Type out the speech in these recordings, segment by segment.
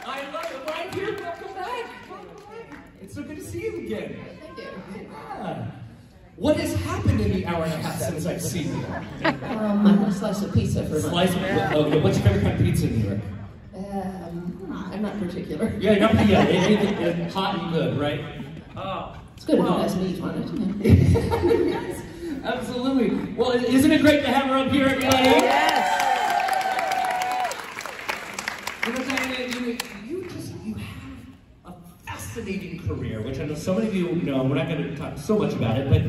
I love it. Right here, welcome back. It's so good to see you again. Thank you. Yeah. What has happened in the hour and a half since I've seen you? I had a slice of pizza for lunch. Okay, what's your favorite kind of pizza in New York? I'm not particular. Yeah, anything hot and good, right? It's good if it has meat on it. Yes, absolutely. Well, isn't it great to have her up here at Yes. You have a fascinating career, which I know so many of you know. We're not going to talk so much about it, but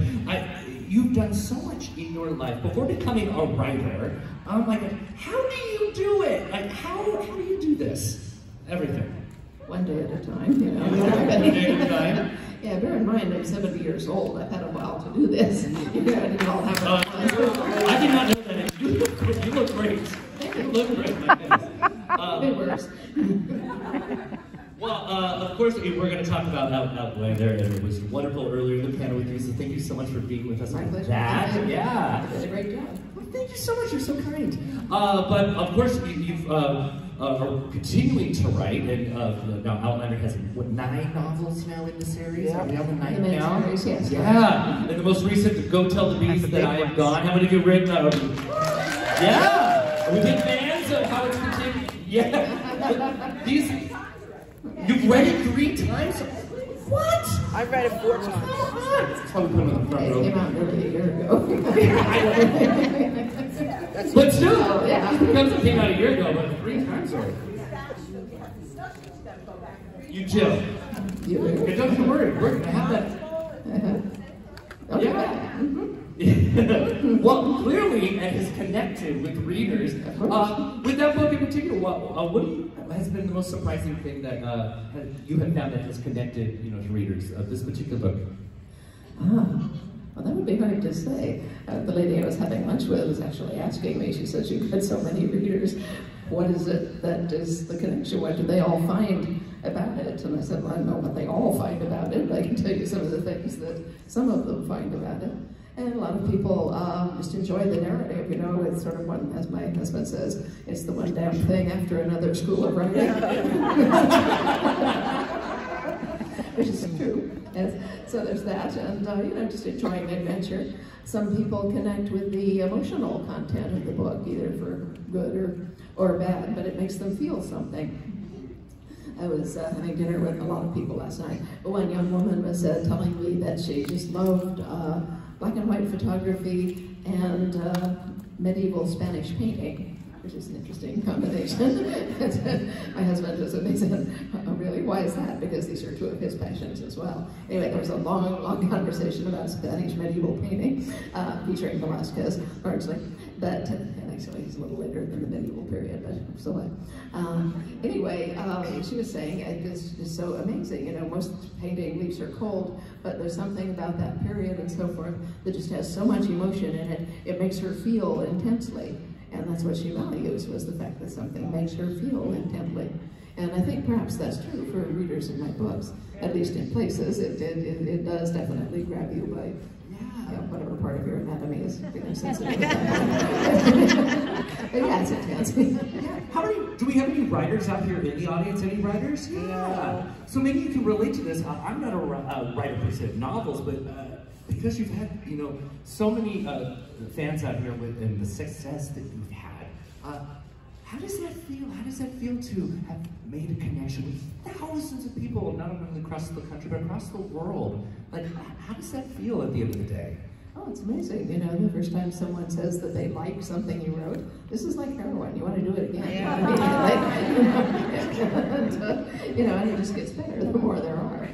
you've done so much in your life. Before becoming a writer, I'm like, how do you do it? Like, how do you do this? Everything. One day at a time, you know. One day at a time. Yeah, bear in mind, I'm 70 years old. I've had a while to do this. You know, I didn't all have it. I did not know that. You look great. You look great. You look great. It works. Well, of course, we're going to talk about Outlander, and it was wonderful earlier in the panel with you, so thank you so much for being with us on that. Yeah. You did a great job. Well, thank you so much. You're so kind. But, of course, you've are continuing to write, and now Outlander has, what, 9 novels now in the series? Yeah. Are we on the 9th now? Series, yes. Yeah. And the most recent, Go Tell the Beast That I Am Gone. How many of you read yeah. Are we big fans of how it's continued? Yeah. You've read it 3 times? What? I've read it 4 times. That's probably put them in the front row. It came out nearly a year ago. But still, yeah. Because it came out a year ago, but 3 times already. You do. You Don't worry, we're going to have that. Okay. Yeah. Mm-hmm. Well, clearly, it has connected with readers. With that book in particular, what has been the most surprising thing that you have found that has connected, to readers of this particular book? Well, that would be hard to say. The lady I was having lunch with was actually asking me, she said, you've had so many readers, what is it that is the connection? What do they all find about it? And I said, well, I don't know what they all find about it, but I can tell you some of the things that some of them find about it. And a lot of people just enjoy the narrative, it's sort of one, as my husband says, it's the one damn thing after another school of writing. Which is true. And so there's that, and just enjoying adventure. Some people connect with the emotional content of the book, either for good or bad, but it makes them feel something. I was having dinner with a lot of people last night. One young woman was telling me that she just loved black and white photography and medieval Spanish painting, which is an interesting combination. My husband was amazing. Oh, really, why is that? Because these are 2 of his passions as well. Anyway, there was a long conversation about Spanish medieval painting, featuring Velázquez, largely. But actually, he's a little later than the medieval period, but so what? Anyway, she was saying it's just so amazing. Most painting leaves her cold, but there's something about that period and so forth that just has so much emotion in it. It makes her feel intensely. And that's what she values, was the fact that something makes her feel intently. And I think perhaps that's true for readers of my books, at least in places. It does definitely grab you by whatever part of your anatomy is sensitive. Yeah, it's intense. Do we have any writers out here in the audience? Any writers? Yeah. So maybe you can relate to this. I'm not a writer per se of novels, but because you've had, so many fans out here and the success that you've had, how does that feel? How does that feel to have made a connection with thousands of people, not only across the country, but across the world? Like, how does that feel at the end of the day? Oh, it's amazing. The first time someone says that they like something you wrote, this is like heroin. You want to do it again. Yeah. And it just gets better the more there are.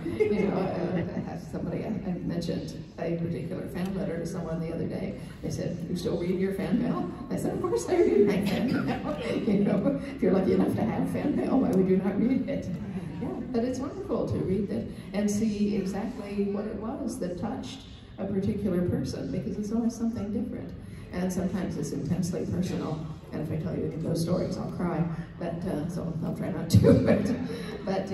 Somebody, I mentioned a particular fan letter to someone the other day. They said, you still read your fan mail? I said, of course I read my fan mail. If you're lucky enough to have fan mail, why would you not read it? Yeah, but it's wonderful to read it and see exactly what it was that touched a particular person, because it's always something different. And sometimes it's intensely personal. And if I tell you any of those stories, I'll cry. But so I'll try not to. But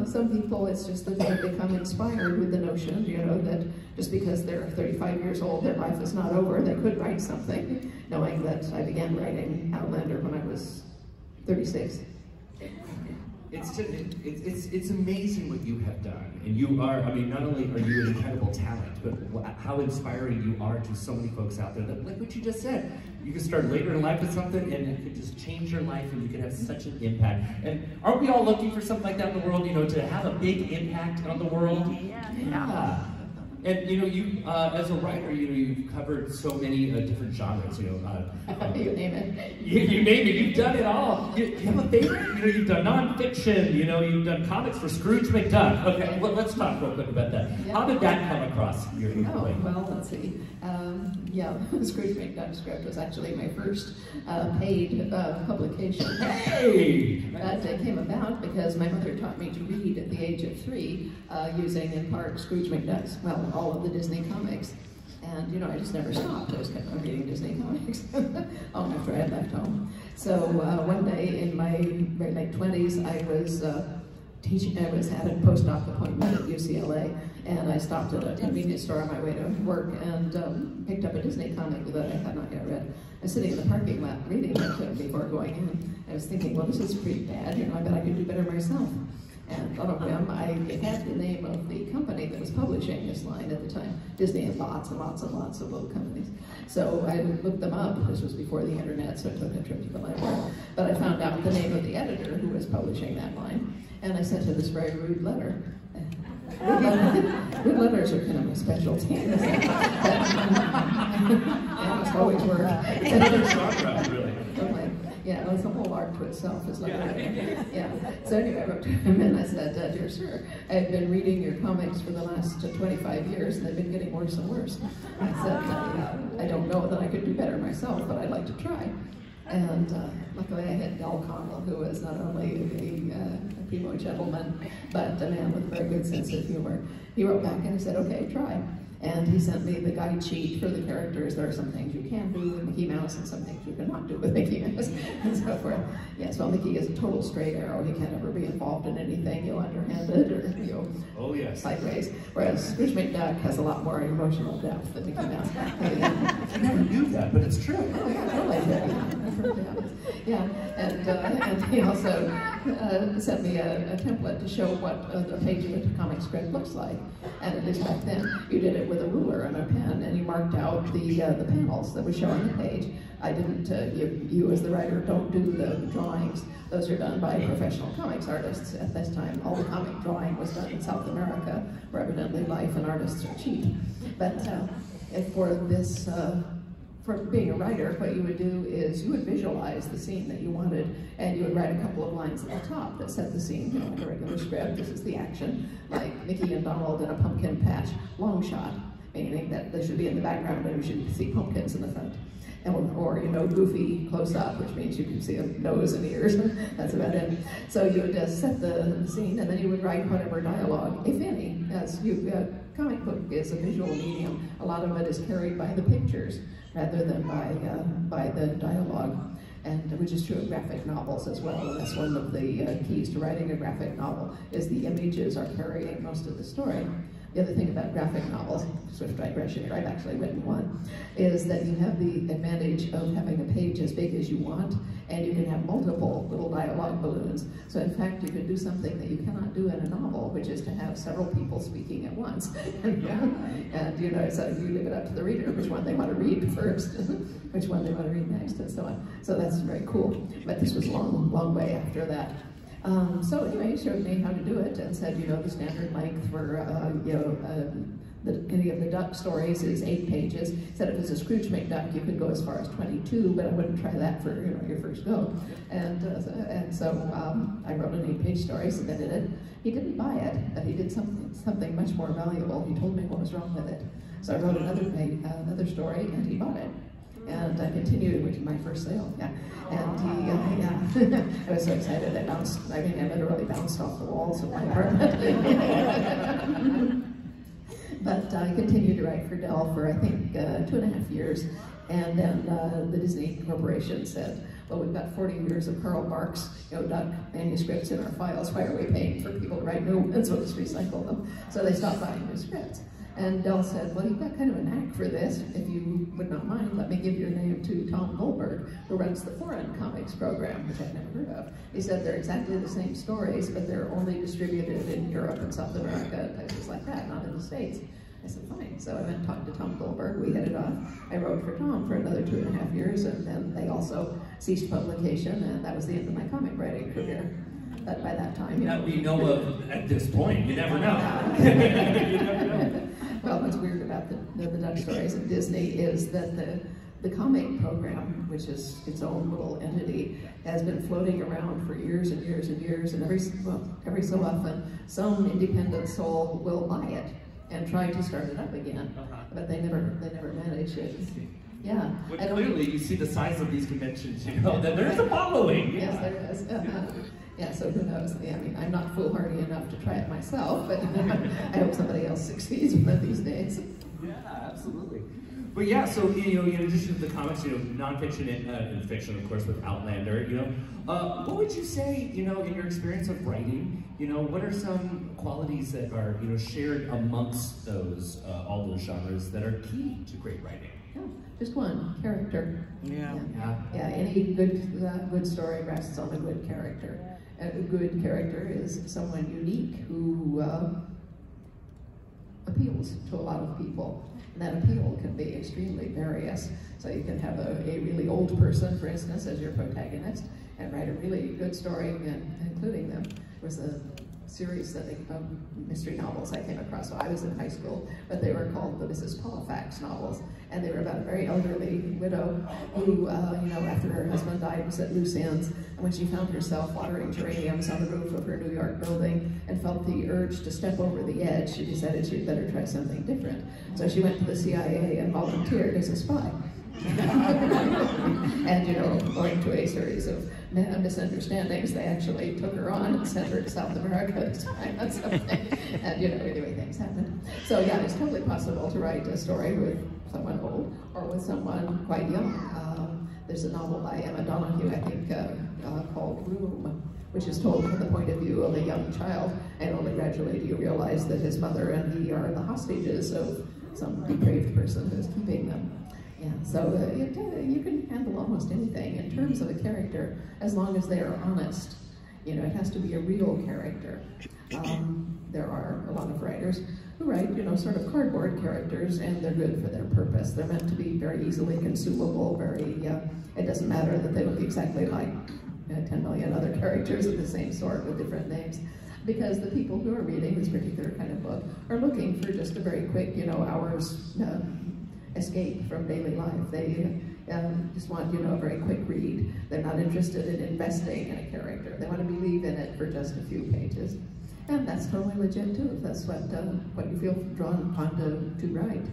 some people, it's just that they become inspired with the notion, that just because they're 35 years old, their life is not over. They could write something, knowing that I began writing Outlander when I was 36. It's amazing what you have done, and you are. I mean, not only are you an incredible talent, but how inspiring you are to so many folks out there. That, like what you just said, you can start later in life with something, and it could just change your life, and you can have such an impact. And aren't we all looking for something like that in the world? You know, to have a big impact on the world. Yeah. And you know, you as a writer, you know, you've covered so many different genres. You know, you name it. You name it. You've done it all. You have a favorite? You know, you've done nonfiction. You know, you've done comics for Scrooge McDuck. Okay, well, let's talk real quick about that. Yeah. How did that come across your way? Well, let's see. Yeah, Scrooge McDuck script was actually my first paid publication. Hey! That came about because my mother taught me to read at the age of 3, using in part Scrooge McDuck's, well, all of the Disney comics. And, you know, I just never stopped. I was kept on reading Disney comics long after I had left home. So one day in my very late 20s, I was teaching. I was at a postdoc appointment at UCLA, and I stopped at a convenience store on my way to work and picked up a Disney comic that I had not yet read. I was sitting in the parking lot reading it before going in. I was thinking, well, this is pretty bad. You know, I bet I could do better myself. And on a whim, I had the name of the company that was publishing this line at the time. Disney had lots and lots and lots of little companies. So I looked them up. This was before the internet, so I took a trip to the library. But I found out the name of the editor who was publishing that line, and I sent her this very rude letter. Rude letters are kind of my specialty. And it's always work. Yeah, it's a whole art to itself. It's like yeah. So anyway, I wrote to him and I said, "Dear sir, I've been reading your comics for the last 25 years, and they've been getting worse and worse." I said, "I don't know that I could do better myself, but I'd like to try." And luckily, I had Del Connell, who was not only a primo gentleman, but a man with a very good sense of humor. He wrote back and he said, "Okay, try." And he sent me the guide sheet for the characters. There are some things you can do with Mickey Mouse and some things you cannot do with Mickey Mouse, and so forth. Yes, well, Mickey is a total straight arrow. He can't ever be involved in anything, you know, underhanded or, you know, oh, yes, sideways. Whereas Scrooge McDuck has a lot more emotional depth than Mickey Mouse. I never knew that, but it's true. Oh, yeah, totally. Yeah, and he also sent me a template to show what a page of a comic script looks like. And at least back then, you did it with a ruler and a pen, and you marked out the panels that would show on the page. I didn't, you as the writer don't do the drawings. Those are done by professional comics artists at this time. All the comic drawing was done in South America, where evidently life and artists are cheap. But for this, for being a writer, what you would do is you would visualize the scene that you wanted, and you would write a couple of lines at the top that set the scene, you know, like a regular script. This is the action, like Mickey and Donald in a pumpkin patch, long shot, meaning that they should be in the background and you should see pumpkins in the front. Or, you know, Goofy close up, which means you can see a nose and ears. That's about it. So you would set the scene, and then you would write whatever dialogue, if any. As comic book is a visual medium, a lot of it is carried by the pictures rather than by the dialogue, and which is true of graphic novels as well. And that's one of the keys to writing a graphic novel, is the images are carrying most of the story. The other thing about graphic novels, swift digression here, I've actually written one, is that you have the advantage of having a page as big as you want, and you can have multiple little dialogue balloons. So in fact, you can do something that you cannot do in a novel, which is to have several people speaking at once. And you know, so you leave it up to the reader which one they want to read first, which one they want to read next, and so on. So that's very cool. But this was long way after that. So anyway, he showed me how to do it and said, you know, the standard length for, any of the Duck stories is 8 pages. Said if it's a Scrooge McDuck, you could go as far as 22, but I wouldn't try that for, you know, your first go. And so I wrote an 8-page story, submitted it. He didn't buy it, but he did something much more valuable. He told me what was wrong with it. So I wrote another story, and he bought it. And I continued, which was my first sale, yeah. And he, I was so excited, I literally bounced off the walls of my apartment. But I continued to write for Dell for, I think, 2.5 years. And then the Disney Corporation said, well, we've got 40 years of Carl Barks, you know, Duck manuscripts in our files. Why are we paying for people to write new ones? We'll just recycle them. So they stopped buying new scripts. And Del said, well, you've got kind of a knack for this. If you would not mind, let me give your name to Tom Goldberg, who runs the foreign comics program, which I'd never heard of. He said they're exactly the same stories, but they're only distributed in Europe and South America, places like that, not in the States. I said, fine. So I went and talked to Tom Goldberg. We hit it off. I wrote for Tom for another 2.5 years, and then they also ceased publication, and that was the end of my comic writing career. But by that time, that we know of at this point, you never know. You never know. Well, what's weird about the Dutch stories of Disney is that the comic program, which is its own little entity, has been floating around for years and years and years, and every so often, some independent soul will buy it and try to start it up again, but they never manage it. Yeah. Well, clearly, you see the size of these conventions, you know, that there's a following. Yes, there is. Yeah, so who knows? I mean, I'm not foolhardy enough to try it myself, but I hope somebody else succeeds one of these days. Yeah, absolutely. But yeah, so, you know, in addition to the comics, you know, nonfiction and fiction, of course, with Outlander, you know, what would you say, you know, in your experience of writing, you know, what are some qualities that are, you know, shared amongst those, all those genres that are key to great writing? Yeah, just one, character. Yeah. Any good story rests on a good character. A good character is someone unique who appeals to a lot of people. And that appeal can be extremely various. So you can have a really old person, for instance, as your protagonist, and write a really good story, including them. There was a series of mystery novels I came across when I was in high school, but they were called the Mrs. Paulifax novels, and they were about a very elderly widow who, you know, after her husband died, was at loose ends, and when she found herself watering geraniums on the roof of her New York building and felt the urge to step over the edge, she decided she'd better try something different. So she went to the CIA and volunteered as a spy. And, you know, owing to a series of misunderstandings, they actually took her on and sent her to South America to spy on something. And, you know, anyway, things happened. So, yeah, it's totally possible to write a story with someone old or with someone quite young. There's a novel by Emma Donoghue, I think, called Room, which is told from the point of view of a young child, and only gradually do you realize that his mother and he are the hostages of some depraved person who's keeping them. Yeah, so you can handle almost anything in terms of a character, as long as they are honest. You know, it has to be a real character. There are a lot of writers who write, you know, sort of cardboard characters, and they're good for their purpose. They're meant to be very easily consumable, it doesn't matter that they look exactly like 10 million other characters of the same sort with different names. Because the people who are reading this particular kind of book are looking for just a very quick, you know, hour's escape from daily life. They just want, you know, a very quick read. They're not interested in investing in a character. They want to believe in it for just a few pages. And that's totally legit too, if that's what you feel drawn upon to write.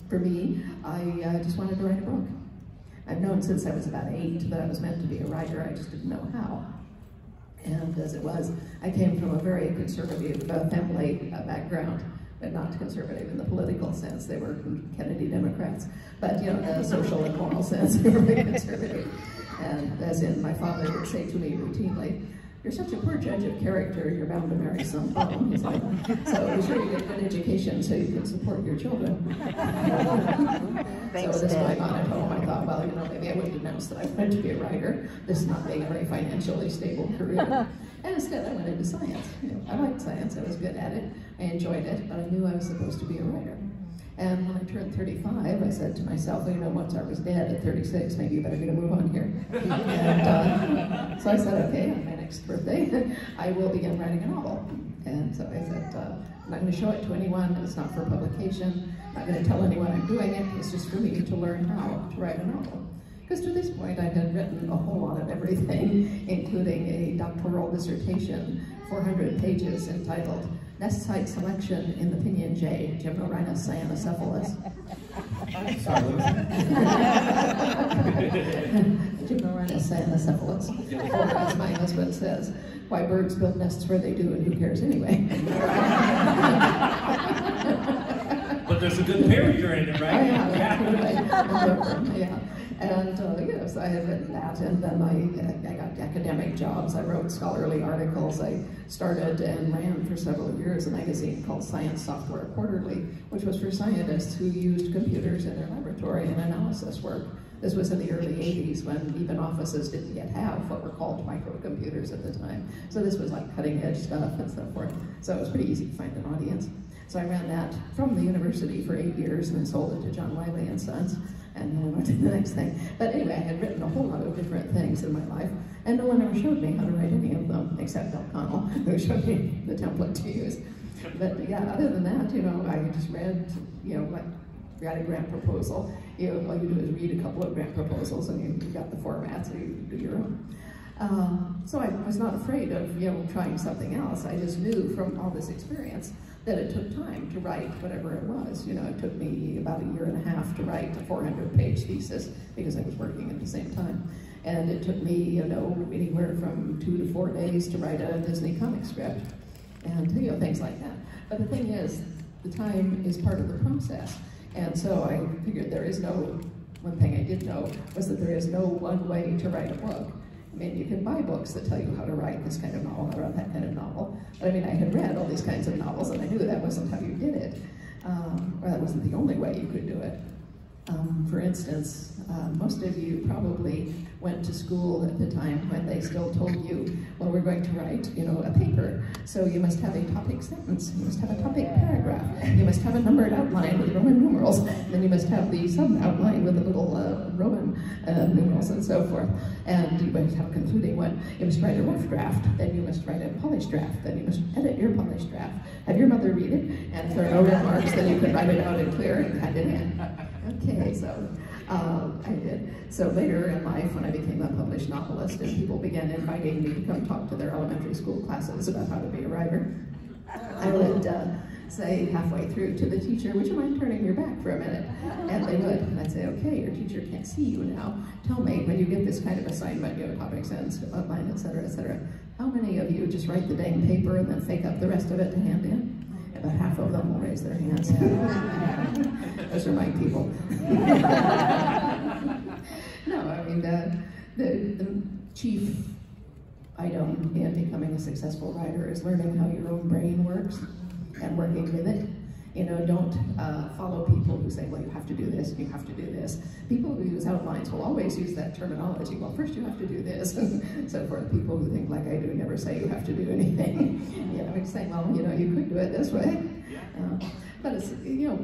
For me, I just wanted to write a book. I've known since I was about 8 that I was meant to be a writer, I just didn't know how. And as it was, I came from a very conservative family background, but not conservative in the political sense. They were Kennedy Democrats, but, you know, in the social and moral sense, they were very conservative. And as in, my father would say to me routinely, "You're such a poor judge of character, you're bound to marry some bum." He's like, "So be sure you get a good education so you can support your children." Thanks, so this Dad. going on at home, I thought, well, you know, maybe I wouldn't announce that I wanted to be a writer, this not being a very financially stable career. And instead I went into science. You know, I liked science, I was good at it, I enjoyed it, but I knew I was supposed to be a writer. And when I turned 35, I said to myself, well, you know, Mozart was dead at 36, maybe you better get a move on here. And so I said, okay, on my next birthday, I will begin writing a novel. And so I said, I'm not going to show it to anyone, it's not for publication, I'm not going to tell anyone I'm doing it, it's just for me to learn how to write a novel. Because to this point, I had written a whole lot of everything, including a doctoral dissertation, 400 pages, entitled Nest Site Selection in the Pinyon Jay, Gymnorhinus cyanocephalus. Gymnorhinus cyanocephalus, or as my husband says, why birds build nests where they do and who cares anyway. But there's a good character in it, right? Yeah. And, you know, so I had written that, and then I got academic jobs. I wrote scholarly articles. I started and ran for several years a magazine called Science Software Quarterly, which was for scientists who used computers in their laboratory and analysis work. This was in the early 80s when even offices didn't yet have what were called microcomputers at the time. So this was like cutting edge stuff and so forth. So it was pretty easy to find an audience. So I ran that from the university for 8 years and then sold it to John Wiley and Sons, and then we went to the next thing. But anyway, I had written a whole lot of different things in my life, and no one ever showed me how to write any of them, except Bill Connell, who showed me the template to use. But yeah, other than that, you know, I just read, you know, like, got a grant proposal. You know, all you do is read a couple of grant proposals and you got the format, so you do your own. So I was not afraid of, you know, trying something else. I just knew from all this experience that it took time to write whatever it was. You know, it took me about 1.5 years to write a 400-page thesis because I was working at the same time. And it took me, you know, anywhere from 2 to 4 days to write a Disney comic script and, you know, things like that. But the thing is, the time is part of the process. And so I figured there is no, one thing I did know was that there is no one way to write a book. I mean, you can buy books that tell you how to write this kind of novel or that kind of novel. But I mean, I had read all these kinds of novels and I knew that wasn't how you did it. Or that wasn't the only way you could do it. For instance, most of you probably went to school at the time when they still told you, well, we're going to write, you know, a paper. So you must have a topic sentence, you must have a topic paragraph, you must have a numbered outline with Roman numerals, then you must have the sub-outline with the little Roman numerals and so forth. And you must have a concluding one. You must write a rough draft, then you must write a polished draft, then you must edit your polished draft. Have your mother read it, and if there are no remarks, then you can write it out in clear and hand it in. Okay, so I did. So later in life, when I became a published novelist and people began inviting me to come talk to their elementary school classes about how to be a writer, I would say halfway through to the teacher, would you mind turning your back for a minute? And they would. And I'd say, okay, your teacher can't see you now. Tell me, when you get this kind of assignment, you know, topic, sentence, outline, et cetera, how many of you just write the dang paper and then fake up the rest of it to hand in? About half of them will raise their hands. Those are my people. No, I mean, the chief item in becoming a successful writer is learning how your own brain works and working with it. You know, don't follow people who say, well, you have to do this, you have to do this. People who use outlines will always use that terminology. Well, first you have to do this, and so forth. People who think like I do never say you have to do anything. You know, it's saying, well, you know, you could do it this way. But it's, you know,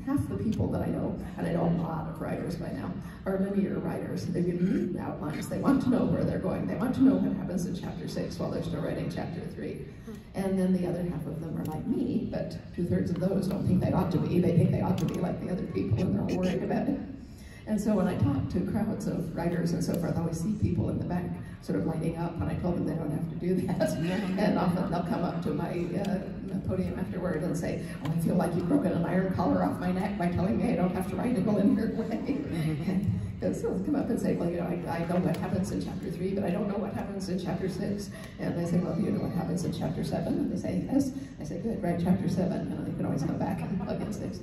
half the people that I know, and I know a lot of writers by now, are linear writers. They read the outlines. They want to know where they're going. They want to know what happens in chapter 6 while they're still writing chapter 3. And then the other half of them are like me, but 2/3 of those don't think they ought to be. They think they ought to be like the other people, and they're all worried about it. And so when I talk to crowds of writers and so forth, I always see people in the back sort of lighting up, and I told them they don't have to do that. And often they'll come up to my podium afterward and say, oh, I feel like you've broken an iron collar off my neck by telling me I don't have to write it all in your way. And so they'll come up and say, well, you know, I know what happens in chapter 3, but I don't know what happens in chapter 6. And they say, well, do you know what happens in chapter 7? And they say, yes. I say, good, write chapter 7. And you can always come back and plug in 6.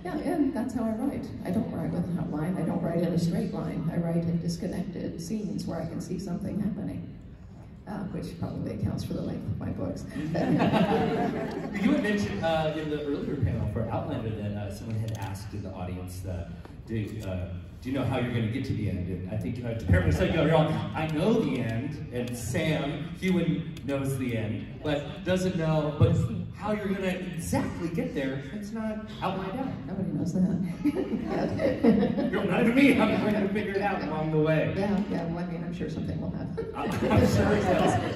Yeah, and that's how I write. I don't write with an outline. I don't write in a straight line. I write in disconnected scenes where I can see something happening, which probably accounts for the length of my books. You had mentioned in the earlier panel for Outlander that someone had asked in the audience that, do you know how you're going to get to the end? And I think apparently so you're on, I know the end, and Sam Hewen knows the end, but doesn't know how you're going to exactly get there. It's not outlined out. Nobody knows that. You're not even me. I'm going to figure it out along the way. Yeah, well, I mean, I'm sure something will happen. I'm sure it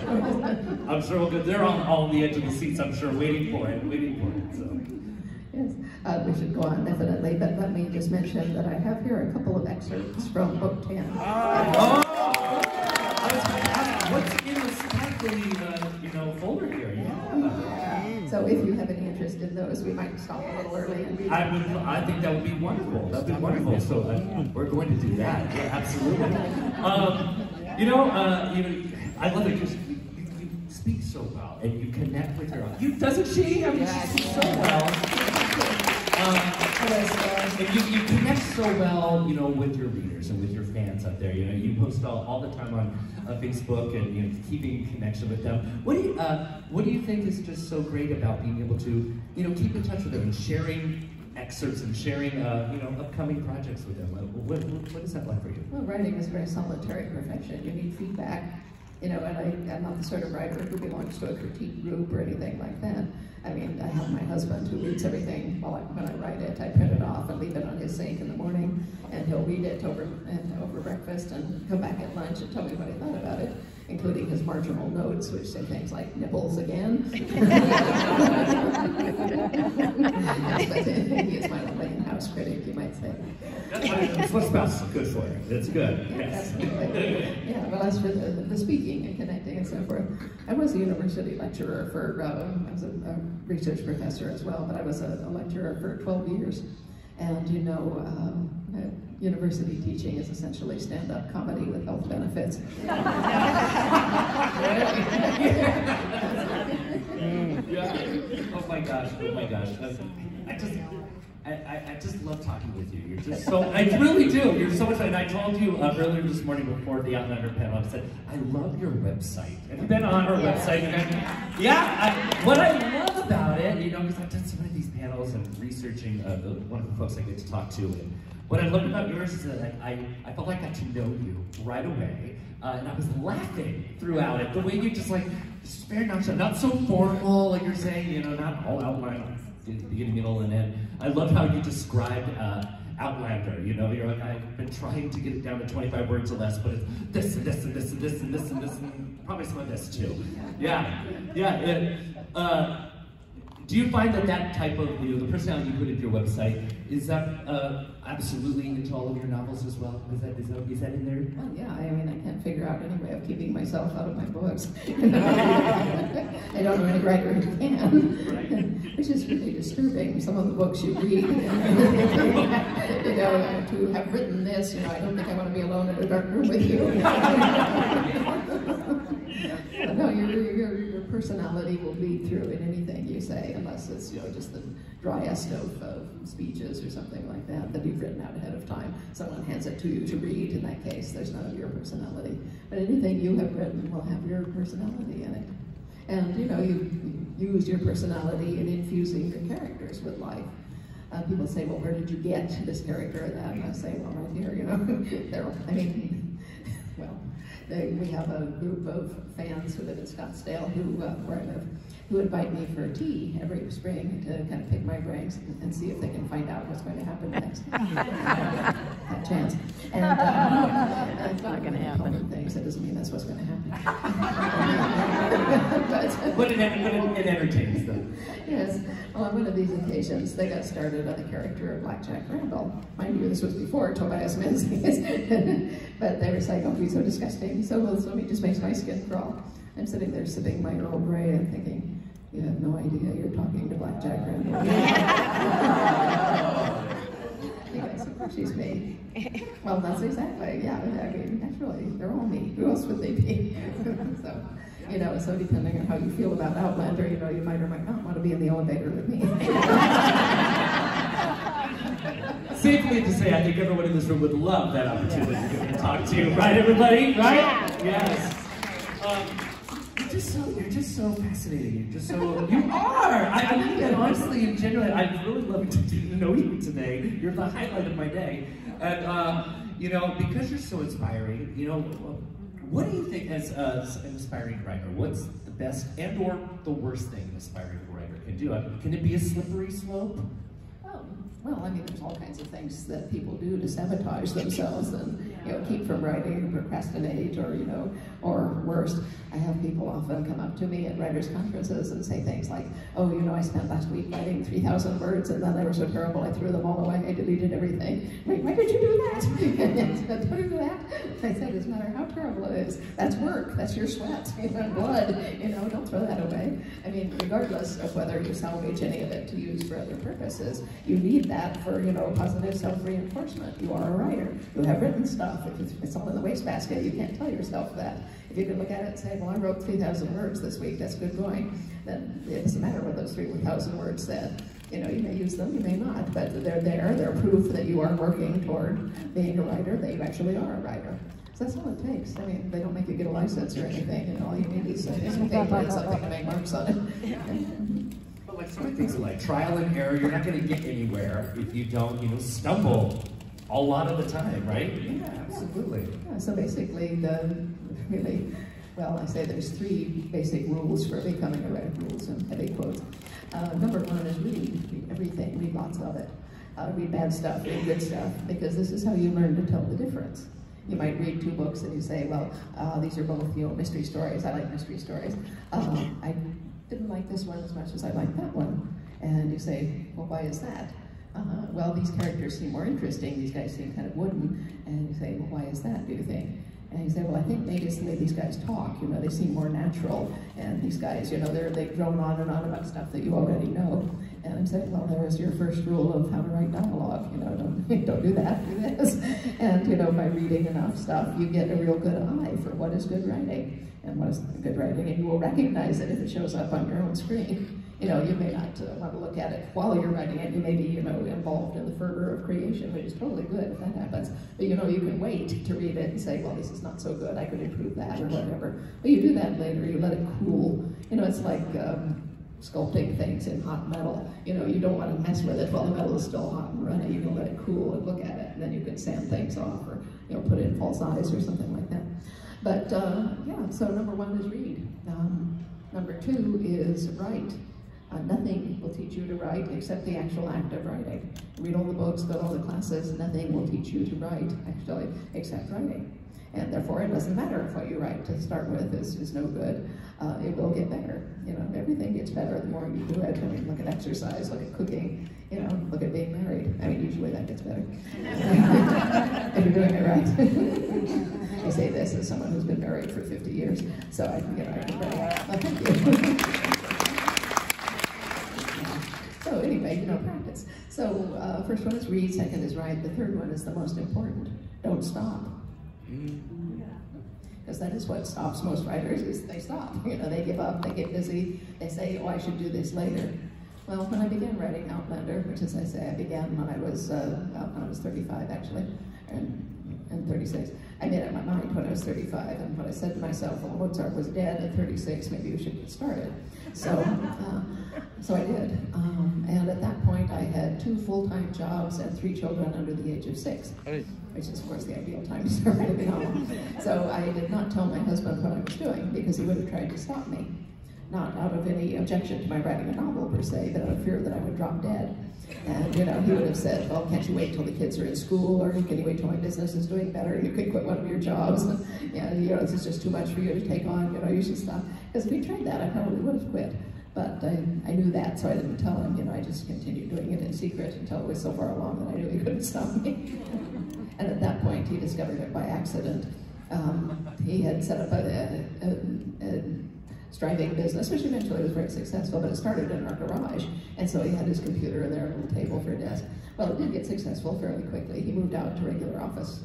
will. I'm sure we'll they're on the edge of the seats, I'm sure, waiting for it. So. Yes, we should go on definitely, but let me just mention that I have here a couple of excerpts from book 10. What's in the sparkly, folder here? Yeah. So if you have any interest in those, we might stop a little early and read them. I think that would be wonderful. That would be wonderful. So we're going to do that. Yeah, absolutely. I love it because you speak so well and you connect with her. Doesn't she? I mean, she speaks so well. And you connect so well, you know, with your readers and with your fans out there. You know, you post all the time on Facebook and, you know, keeping connection with them. What do you think is just so great about being able to, you know, keep in touch with them and sharing excerpts and sharing, you know, upcoming projects with them? What is that like for you? Well, writing is a very solitary profession. You need feedback, you know, and I'm not the sort of writer who belongs to a critique group or anything like that. I mean, I have my husband who reads everything when I write it. I print it off and leave it on his sink in the morning, and he'll read it over breakfast and come back at lunch and tell me what he thought about it, including his marginal notes, which say things like nipples again. He is my only in-house critic, you might say. That's what spouses are good for. It's good. Yes. Yeah, well, as for the speaking and connecting and so forth, I was a university lecturer for, I was a research professor as well, but I was a lecturer for 12 years. And you know, university teaching is essentially stand-up comedy with health benefits. Yeah. Oh my gosh. Oh my gosh. I just love talking with you. You're just so, I really do. You're so much, and I told you earlier this morning before the Outlander panel, I said, I love your website. Have you been on our website? Yeah, what I love about it, you know, because I've done so many of these panels and researching one of the folks I get to talk to, and what I love about yours is that I felt like I got to know you right away, and I was laughing throughout it. The way you just like, very not so formal, like you're saying, you know, not all outline, beginning, middle, and end. I love how you described Outlander. You know, you're like, I've been trying to get it down to 25 words or less, but it's this and this and this and this and this and this and probably some of this too. Yeah. Do you find that type of, you know, the personality you put into your website, is that absolutely into all of your novels as well? Is that in there? Well, yeah, I mean, I can't figure out any way of keeping myself out of my books. I don't know any writer who can, which is really disturbing. Some of the books you read, you know, to have written this, you know, I don't think I want to be alone in a dark room with you. No, your personality will bleed through in anything you say, unless it's, you know, just the driest of speeches or something like that you've written out ahead of time. Someone hands it to you to read. In that case, there's none of your personality. But anything you have written will have your personality in it. And, you know, you use your personality in infusing your characters with life. People say, well, where did you get this character or that? And I say, well, right here, you know. We have a group of fans who live in Scottsdale where I live, who invite me for tea every spring to kind of pick my brains and see if they can find out what's going to happen next. That chance. And it's not going to happen. Things, that doesn't mean that's what's going to happen. But it entertains them. Yes. Well, on one of these occasions, they got started on the character of Blackjack Randall. Mind you, this was before Tobias Menzies. But they were saying, oh, he's so disgusting, so loathsome, he just makes my skin crawl. I'm sitting there sipping my Earl Grey and thinking, you have no idea you're talking to Blackjack Randall. Yes, of course she's me. Well, that's exactly, yeah, I mean, naturally, they're all me. Who else would they be? So, you know, so depending on how you feel about Outlander, you know, you might or might not want to be in the elevator with me. Safely to say, I think everyone in this room would love that opportunity to talk to you, right, everybody? Right? Yes. You're just so fascinating. You're just so, you are! I mean that honestly and genuinely. I'm really loving to know you today. You're the highlight of my day. And, you know, because you're so inspiring, you know, what do you think as an inspiring writer? What's the best and or the worst thing an aspiring writer can do? Can it be a slippery slope? Well, I mean, there's all kinds of things that people do to sabotage themselves and, you know, keep from writing, or procrastinate, or, you know, or worse. I have people often come up to me at writers' conferences and say things like, oh, you know, I spent last week writing 3,000 words and then they were so terrible I threw them all away, I deleted everything. Wait, why did you do that? Don't do that. I said, it doesn't matter how terrible it is. That's work. That's your sweat, you know, blood. You know, don't throw that away. I mean, regardless of whether you salvage any of it to use for other purposes, you need that for, you know, positive self-reinforcement. You are a writer. You have written stuff. If it's all in the wastebasket, you can't tell yourself that. If you can look at it and say, well, I wrote 3,000 words this week, that's good going, then it doesn't matter what those 3,000 words said. You know, you may use them, you may not, but they're there, they're proof that you are working toward being a writer, that you actually are a writer. So that's all it takes. I mean, they don't make you get a license or anything, and all you need is some paper and something to make marks on it. But like some things are like trial and error, you're not going to get anywhere if you don't, you know, stumble a lot of the time, right? Yeah, absolutely. Yeah, so basically, well, I say there's 3 basic rules for becoming a writer, rules and heavy quotes. Number 1 is read everything, read lots of it. Read bad stuff, read good stuff, because this is how you learn to tell the difference. You might read 2 books and you say, well, these are both, you know, mystery stories. I like mystery stories. I didn't like this one as much as I liked that one. And you say, well, why is that? Well, these characters seem more interesting. These guys seem kind of wooden. And you say, well, why is that, do you think? And you say, well, I think maybe it's the way these guys talk. You know, they seem more natural. And these guys, you know, they drone on and on about stuff that you already know. And I'm saying, well, there is your first rule of how to write dialogue. You know, don't do that, do this. And, you know, by reading enough stuff, you get a real good eye for what is good writing and what is good writing. And you will recognize it if it shows up on your own screen. You know, you may not want to look at it while you're writing it. You may be, you know, involved in the fervor of creation, which is totally good if that happens. But, you know, you can wait to read it and say, well, this is not so good. I could improve that or whatever. But you do that later. You let it cool. You know, it's like sculpting things in hot metal. You know, you don't want to mess with it while the metal is still hot and running. You can let it cool and look at it, and then you can sand things off or, you know, put in false eyes or something like that. But, yeah, so number 1 is read. Number 2 is write. Nothing will teach you to write except the actual act of writing. Read all the books, go to all the classes, nothing will teach you to write, actually, except writing. And therefore, it doesn't matter if what you write to start with is no good. It will get better. You know, everything gets better the more you do it. I mean, look at exercise, look at cooking, you know, look at being married. I mean, usually that gets better. If you're doing it right. I say this as someone who's been married for 50 years, so I can get out of it. Thank you. So anyway, you know, practice. So first one is read, second is write, the third one is the most important. Don't stop. Because that is what stops most writers, is they stop. You know, they give up, they get busy, they say, oh, I should do this later. Well, when I began writing Outlander, which as I say, I began when I was 35 actually, and 36. I made up my mind when I was 35, and when I said to myself, well, Mozart was dead at 36, maybe we should get started. So, so I did. And at that point, I had 2 full-time jobs and 3 children under the age of 6, which is, of course, the ideal time to start writing a novel. So I did not tell my husband what I was doing, because he would have tried to stop me. Not out of any objection to my writing a novel, per se, but out of fear that I would drop dead. And, you know, he would have said, well, can't you wait till the kids are in school, or can you wait till my business is doing better, and you can quit one of your jobs, and, yeah, you know, this is just too much for you to take on, you know, you should stop. Because if he tried that, I probably would have quit. But I knew that, so I didn't tell him, you know, I just continued doing it in secret until it was so far along that I knew he couldn't stop me. And at that point, he discovered it by accident. He had set up a striving business, which eventually was very successful, but it started in our garage. And so he had his computer there, a little table for a desk. Well, it did get successful fairly quickly. He moved out to regular office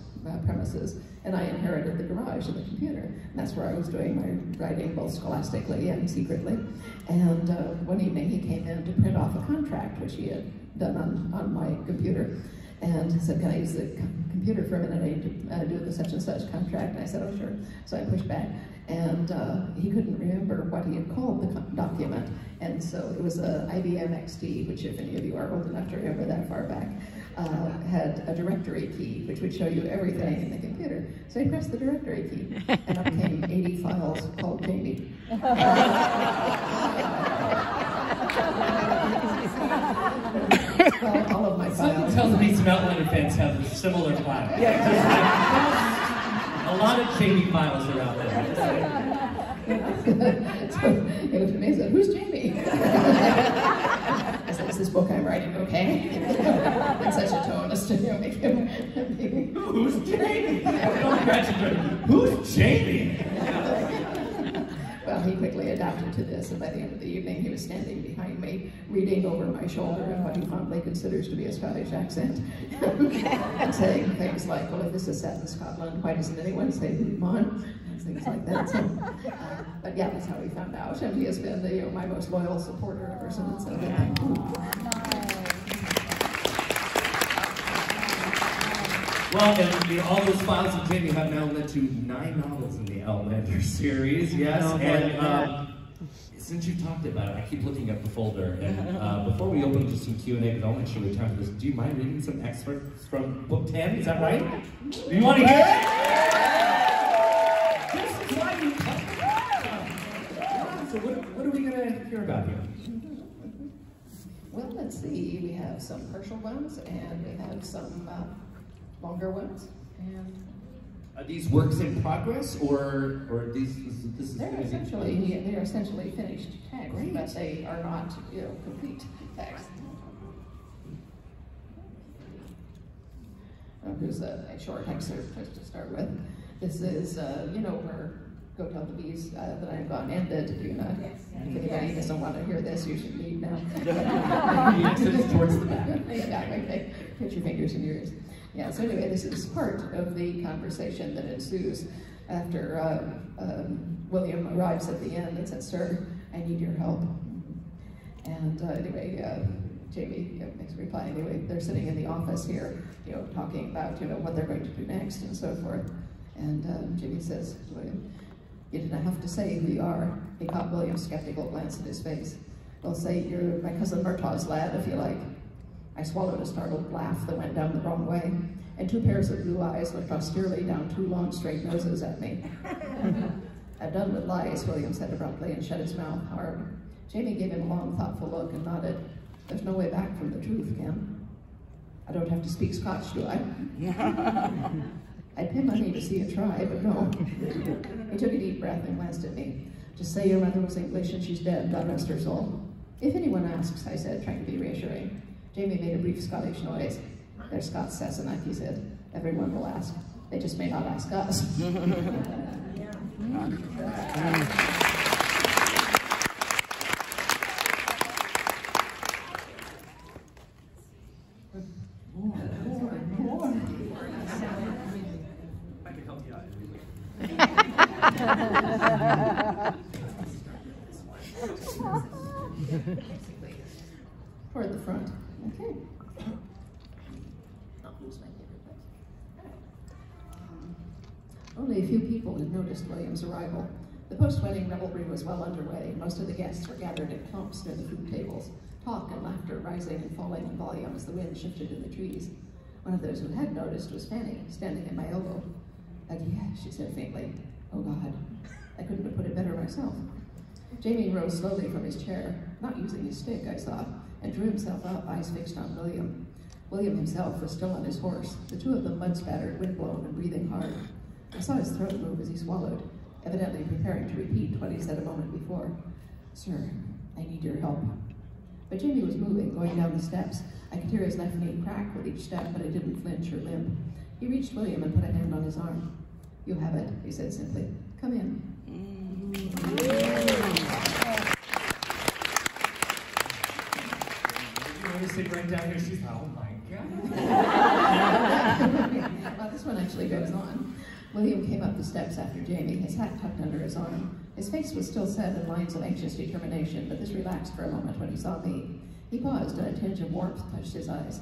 premises, and I inherited the garage and the computer. And that's where I was doing my writing, both scholastically and secretly. And one evening he came in to print off a contract, which he had done on my computer. And he said, can I use the computer for a minute? I need to do the such and such contract. And I said, oh, sure. So I pushed back. And he couldn't remember what he had called the document. And so it was a IBM XT, which if any of you are old enough to remember that far back, had a directory key, which would show you everything in the computer. So he pressed the directory key, and up came 80 files called Jamie. Well, all of my files. Something tells me some Outlander fans have a similar file. A lot of Jamie files are out there. So he looked at me and said, who's Jamie? I said, is this book I'm writing okay? In such a tone as to make him who's Jamie? Who's Jamie? Well, he quickly adapted to this, and by the end of the evening, he was standing behind me, reading over my shoulder in what he fondly considers to be a Scottish accent, and saying things like, well, if this is set in Scotland, why doesn't anyone say Mon? And things like that. So, but yeah, that's how we found out, and he has been my most loyal supporter ever since. Well, and you know, all those files of Jamie have now led to 9 novels in the Outlander series, yes. And since you talked about it, I keep looking at the folder. And before we open to some Q&A, because I'll make sure we have time for this, do you mind reading some excerpts from book 10? Is that right? Do you want to hear it? This is why you come. So what are we going to hear about here? Well, let's see. We have some partial ones, and we have some longer ones. And are these works in progress, or these? This is they're essentially finished text, Great. but they are not, complete text. Here's a short excerpt just to start with. This is, where Go Tell the Bees that I've gone ended. If anybody doesn't want to hear this, you should leave now. It's towards the back. Yeah, okay. Put your fingers in your ears. Yeah, so anyway, this is part of the conversation that ensues after William arrives at the end and says, "Sir, I need your help." And anyway, Jamie makes a reply. Anyway, they're sitting in the office here, talking about, what they're going to do next and so forth. And Jamie says to William, "You didn't have to say who you are." He caught William's skeptical glance at his face. "Well, say you're my cousin Murtaugh's lad, if you like." I swallowed a startled laugh that went down the wrong way, and 2 pairs of blue eyes looked austerely down 2 long, straight noses at me. "I've done with lies," William said abruptly and shut his mouth hard. Jamie gave him a long, thoughtful look and nodded. "There's no way back from the truth, Ken." "I don't have to speak Scotch, do I?" "I'd pay money to see you try, but no." He took a deep breath and glanced at me. "Just say your mother was English and she's dead, God rest her soul." "If anyone asks," I said, trying to be reassuring. Jamie made a brief Scottish noise. "They're Scots, Sassenach," he said. "Everyone will ask. They just may not ask us." I can help you out. Toward the front. Okay. Only a few people had noticed William's arrival. The post-wedding revelry was well underway. Most of the guests were gathered in clumps near the food tables, talk and laughter rising and falling in volume as the wind shifted in the trees. One of those who had noticed was Fanny, standing at my elbow. "Yeah," she said faintly. "Oh, God, I couldn't have put it better myself." Jamie rose slowly from his chair, not using his stick, I saw, and drew himself up, eyes fixed on William. William himself was still on his horse, the 2 of them mud-spattered, wind-blown, and breathing hard. I saw his throat move as he swallowed, evidently preparing to repeat what he said a moment before. "Sir, I need your help." But Jamie was moving, going down the steps. I could hear his left knee crack with each step, but I didn't flinch or limp. He reached William and put a hand on his arm. "You have it," he said simply. "Come in." You want to sit right down here? She's, oh my God. Well, this one actually goes on. William came up the steps after Jamie, his hat tucked under his arm. His face was still set in lines of anxious determination, but this relaxed for a moment when he saw me. He paused, and a tinge of warmth touched his eyes.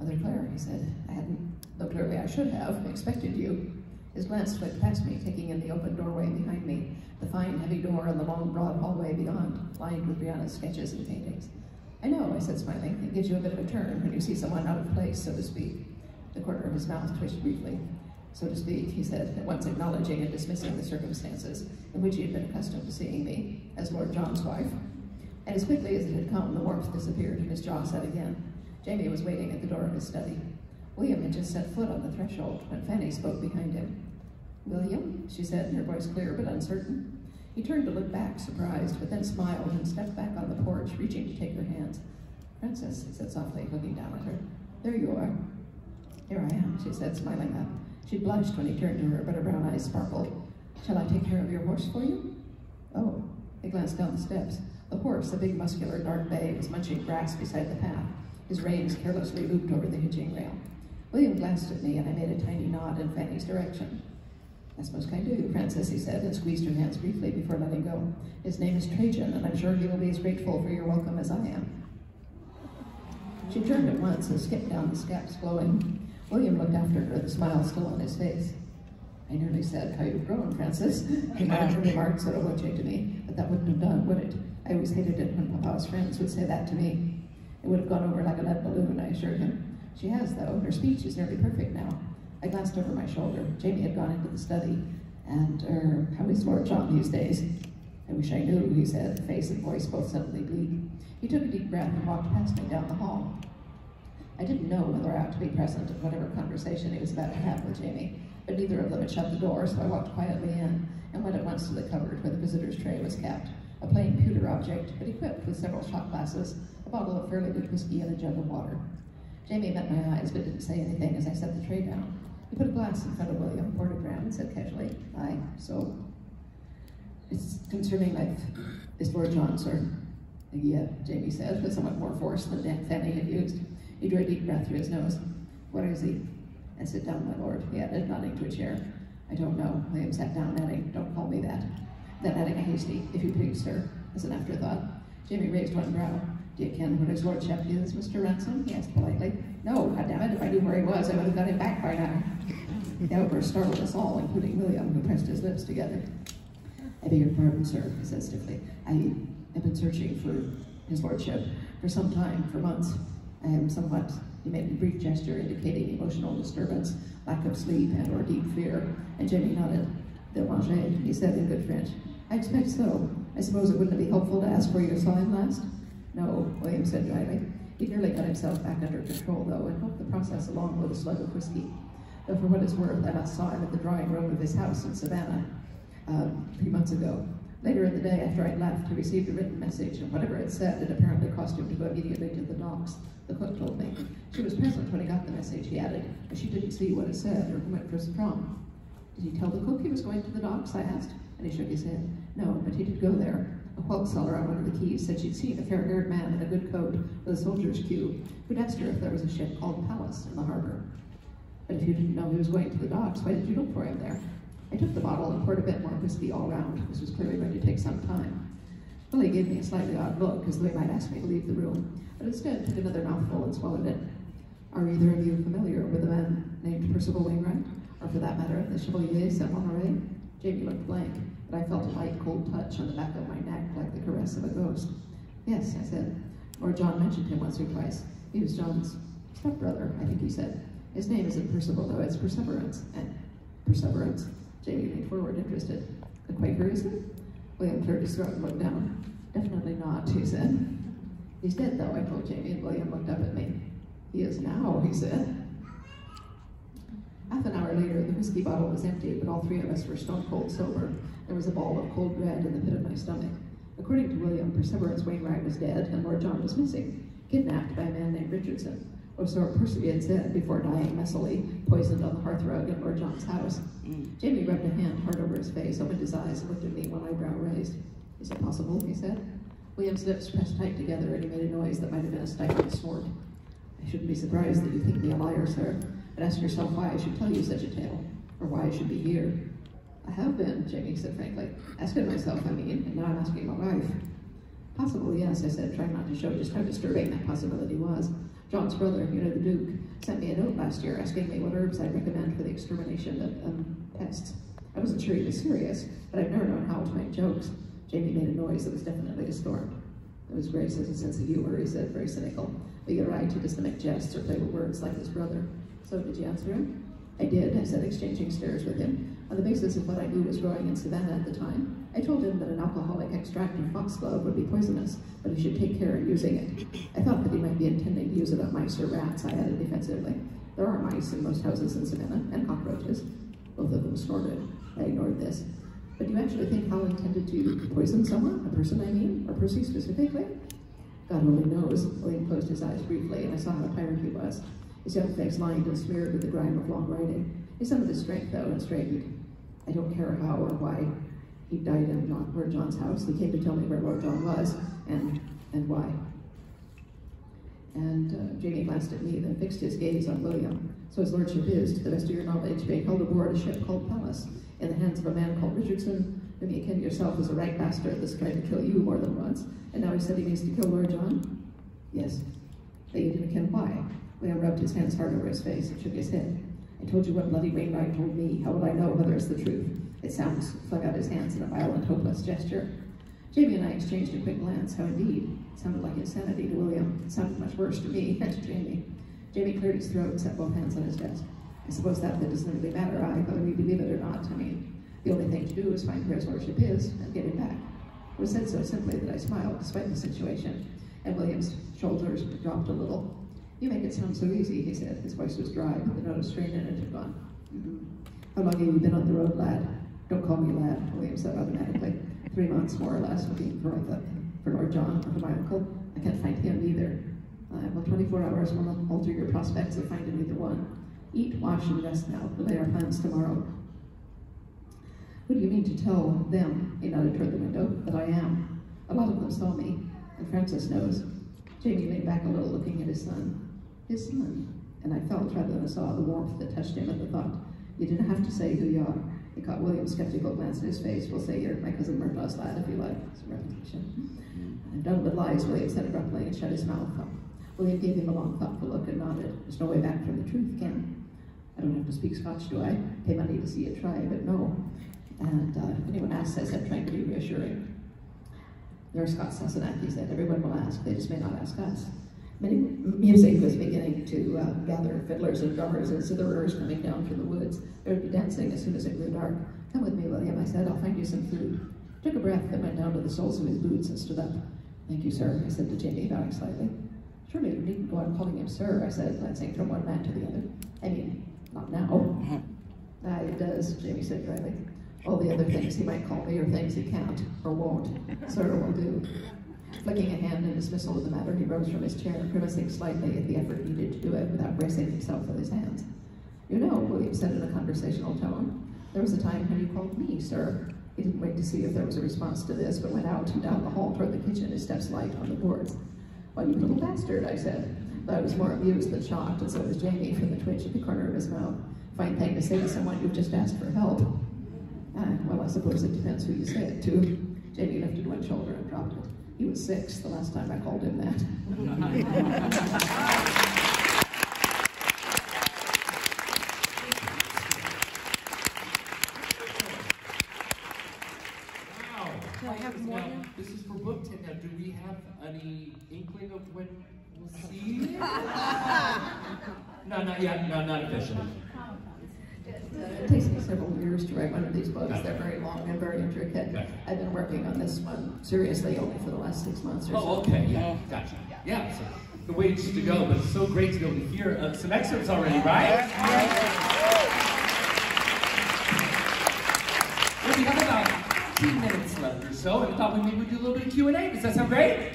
"Mother Claire," he said, "I hadn't, though clearly I should have, expected you." His glance flicked past me, taking in the open doorway behind me, the fine, heavy door and the long, broad hallway beyond, lined with Brianna's sketches and paintings. "I know," I said, smiling. "It gives you a bit of a turn when you see someone out of place, so to speak." The corner of his mouth twitched briefly. "So to speak," he said, at once acknowledging and dismissing the circumstances in which he had been accustomed to seeing me, as Lord John's wife. And as quickly as it had come, the warmth disappeared and his jaw set again. Jamie was waiting at the door of his study. William had just set foot on the threshold when Fanny spoke behind him. "William?" she said, her voice clear but uncertain. He turned to look back, surprised, but then smiled and stepped back on the porch, reaching to take her hands. "Princess," he said softly, looking down at her. "There you are." "Here I am," she said, smiling up. She blushed when he turned to her, but her brown eyes sparkled. "Shall I take care of your horse for you?" "Oh." He glanced down the steps. The horse, a big, muscular, dark bay, was munching grass beside the path, his reins carelessly looped over the hitching rail. William glanced at me, and I made a tiny nod in Fanny's direction. "That's most kind of you, Princess," he said, and squeezed her hands briefly before letting go. "His name is Trajan, and I'm sure he will be as grateful for your welcome as I am." She turned at once and skipped down the steps, glowing. William looked after her, the smile still on his face. I nearly said, "How you've grown, Francis." He might have remarked sotto voce to me, but that wouldn't have done, would it? I always hated it when Papa's friends would say that to me. It would have gone over like a lead balloon, I assured him. She has, though. Her speech is nearly perfect now. I glanced over my shoulder. Jamie had gone into the study. And, how is Lord John these days? I wish I knew, he said, face and voice both suddenly bleak. He took a deep breath and walked past me down the hall. I didn't know whether I ought to be present at whatever conversation he was about to have with Jamie, but neither of them had shut the door, so I walked quietly in and went at once to the cupboard where the visitor's tray was kept, a plain pewter object, but equipped with several shot glasses, a bottle of fairly good whiskey, and a jug of water. Jamie met my eyes, but didn't say anything as I set the tray down. He put a glass in front of William, poured it round, and said casually, "Aye, so it's concerning life. Is Lord John, sir?" "Yeah," Jamie said, with somewhat more force than Dan Fanny had used. He drew a deep breath through his nose. "What is he?" "And sit down, my lord," he added, nodding to a chair. "I don't know." William sat down, adding, "Don't call me that." Then adding a hasty, "If you please, sir," as an afterthought. Jamie raised one brow. "Do you ken what his lordship is, Mr. Ransom?" he asked politely. "No, goddammit, if I knew where he was, I would have got him back by now." The outburst startled us all, including William, who pressed his lips together. "I beg your pardon, sir," he said stiffly. "I have been searching for his lordship for some time, for months. I am somewhat," he made a brief gesture indicating emotional disturbance, lack of sleep, and or deep fear, and Jamie nodded. "They'll manger," he said in good French. "I expect so. I suppose it wouldn't be helpful to ask where you saw him last?" "No," William said dryly. He'd nearly got himself back under control, though, and helped the process along with a slug of whiskey. Though for what it's worth, I last saw him at the drawing room of his house in Savannah 3 months ago. Later in the day, after I'd left, he received a written message, and whatever it said, it apparently caused him to go immediately to the docks. The cook told me. She was present when he got the message, he added, but she didn't see what it said or whom it was from. "Did he tell the cook he was going to the docks?" I asked, and he shook his head. "No, but he did go there. A whelk seller on one of the quays said she'd seen a fair-haired man in a good coat with a soldier's queue who'd asked her if there was a ship called Pallas in the harbor. But if you didn't know he was going to the docks, why did you look for him there?" I took the bottle and poured a bit more whiskey all round. This was clearly going to take some time. Willie gave me a slightly odd look, as though he might ask me to leave the room, but instead took another mouthful and swallowed it. "Are either of you familiar with a man named Percival Wainwright? Or for that matter, the Chevalier Saint-Honoré?" Jamie looked blank, but I felt a light, cold touch on the back of my neck, like the caress of a ghost. "Yes," I said. "Lord John mentioned him once or twice. He was John's stepbrother, I think he said. His name isn't Percival, though, it's Perseverance." "And Perseverance?" Jamie leaned forward, interested. "A Quaker, is it?" William cleared his throat and looked down. "Definitely not," he said. "He's dead, though," I told Jamie, and William looked up at me. "He is now," he said. Half an hour later, the whiskey bottle was empty, but all three of us were stone-cold sober. There was a ball of cold red in the pit of my stomach. According to William, Perseverance Wainwright was dead, and Lord John was missing, kidnapped by a man named Richardson, or so Percy had said before dying messily, poisoned on the hearthrug in Lord John's house. Jamie rubbed a hand hard over his face, opened his eyes, and looked at me, one eyebrow raised. "Is it possible?" he said. William's lips pressed tight together, and he made a noise that might have been a stifled snort. "I shouldn't be surprised that you think me a liar, sir, but ask yourself why I should tell you such a tale, or why I should be here." "I have been," Jamie said frankly. "Asking myself, I mean, and now I'm asking my wife." "Possible, yes," I said, trying not to show just how disturbing that possibility was. "John's brother, you know, the Duke, sent me a note last year asking me what herbs I'd recommend for the extermination of pests. I wasn't sure he was serious, but I've never known how to make jokes." Jamie made a noise that was definitely distorted. "It was Grace has a sense of humor," he said, very cynical. "But you're right, he doesn't make jests or play with words like his brother." "So did you answer him?" "I did," I said, exchanging stares with him. On the basis of what I knew was growing in Savannah at the time, I told him that an alcoholic extract of foxglove would be poisonous, but he should take care in using it. I thought that he might be intending to use it on mice or rats, I added defensively. "There are mice in most houses in Savannah, and cockroaches." Both of them snorted. I ignored this. "But do you actually think Hal intended to poison someone? A person, I mean? Or Percy specifically?" "God only knows." William closed his eyes briefly, and I saw how tired he was. His young face lined and smeared with the grime of long riding. He summoned his strength, though, and straightened. "I don't care how or why he died in Lord John's house. He came to tell me where Lord John was, and why." And Jamie glanced at me, then fixed his gaze on William. "So his lordship is, to the best of your knowledge, being held aboard a ship called Pallas, in the hands of a man called Richardson, whom you ken yourself as a right bastard that's tried to kill you more than once, and now he said he means to kill Lord John?" "Yes." "But you didn't ken why?" William rubbed his hands hard over his face and shook his head. I told you what bloody Wainwright told me. How would I know whether it's the truth? It sounds, flung out his hands in a violent, hopeless gesture. Jamie and I exchanged a quick glance. How indeed? It sounded like insanity to William. It sounded much worse to me and to Jamie. Jamie cleared his throat and set both hands on his desk. I suppose that doesn't really matter, whether we believe it or not. I mean, the only thing to do is find where his lordship is and get him back. It was said so simply that I smiled, despite the situation, and William's shoulders dropped a little. You make it sound so easy, he said. His voice was dry, but the note of strain in it had gone. How long have you been on the road, lad? Don't call me lad, William said automatically. 3 months, more or less, looking for Lord John or for my uncle. I can't find him either. Well, 24 hours won't alter your prospects of finding either one. Eat, wash, and rest now. We'll lay our plans tomorrow. What do you mean to tell them, he nodded toward the window, that I am? A lot of them saw me, and Francis knows. Jamie leaned back a little, looking at his son. His son. And I felt, rather than saw, the warmth that touched him at the thought. You didn't have to say who you are. He caught William's skeptical glance in his face. We'll say you're my cousin Murtaugh's lad, if you like. It's a repetition. I'm done with lies, William said abruptly, and shut his mouth. William gave him a long, thoughtful look and nodded. There's no way back from the truth, Ken. I don't have to speak Scotch, do I? Pay money to see it try, but no. And if anyone asks, I said, trying to be reassuring. There are Scots, Sassenach, he said. Everyone will ask. They just may not ask us. Music was beginning to gather fiddlers and drummers and zitherers coming down from the woods. There would be dancing as soon as it grew dark. Come with me, William, I said. I'll find you some food. Took a breath that went down to the soles of his boots and stood up. Thank you, sir, I said to Jamie, bowing slightly. Surely you needn't go on calling him sir, I said, glancing from one man to the other. I mean, not now. It does, Jamie said dryly. All the other things he might call me are things he can't or won't. Sir will do. Flicking a hand in dismissal of the matter, he rose from his chair, grimacing slightly at the effort needed to do it without bracing himself with his hands. You know, William said in a conversational tone, there was a time when you called me, sir. He didn't wait to see if there was a response to this, but went out and down the hall toward the kitchen, his steps light on the boards. Why, you little bastard, I said. But I was more amused than shocked, and so was Jamie from the twitch at the corner of his mouth. Fine thing to say to someone you've just asked for help. Well, I suppose it depends who you say it to. Jamie lifted one shoulder and dropped it. He was 6 the last time I called him that. Wow. Do I have more? Now, this is for book 10. Now, do we have any inkling of when we'll see? No, not yet. No, not officially. It takes me several years to write one of these books. They're very long and very intricate. I've been working on this one seriously only for the last 6 months or so. Oh, okay, yeah, gotcha. Yeah, so the ways to go, but it's so great to be able to hear some excerpts already, right? Well, we have about 15 minutes left or so, and I thought we maybe would do a little bit of Q&A. Does that sound great?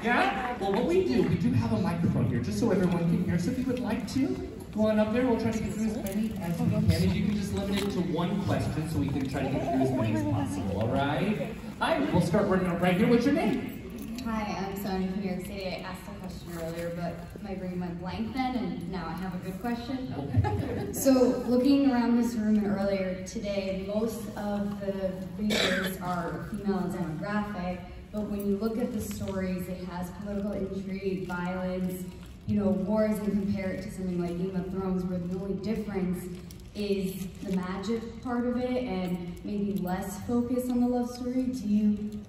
Yeah? Well, what we do have a microphone here, just so everyone can hear. So if you would like to, go on up there. We'll try to get through as many as we can. If you can just limit it to one question so we can try to get through as many as possible, all right? Hi, we'll start running up right here. What's your name? Hi, I'm Sonia from New York City. I asked a question earlier, but my brain went blank then, and now I have a good question. Okay. So, looking around this room earlier today, most of the readers are female demographic, but when you look at the stories, it has political intrigue, violence, wars, and compare it to something like Game of Thrones, where the only difference is the magic part of it and maybe less focus on the love story. Do you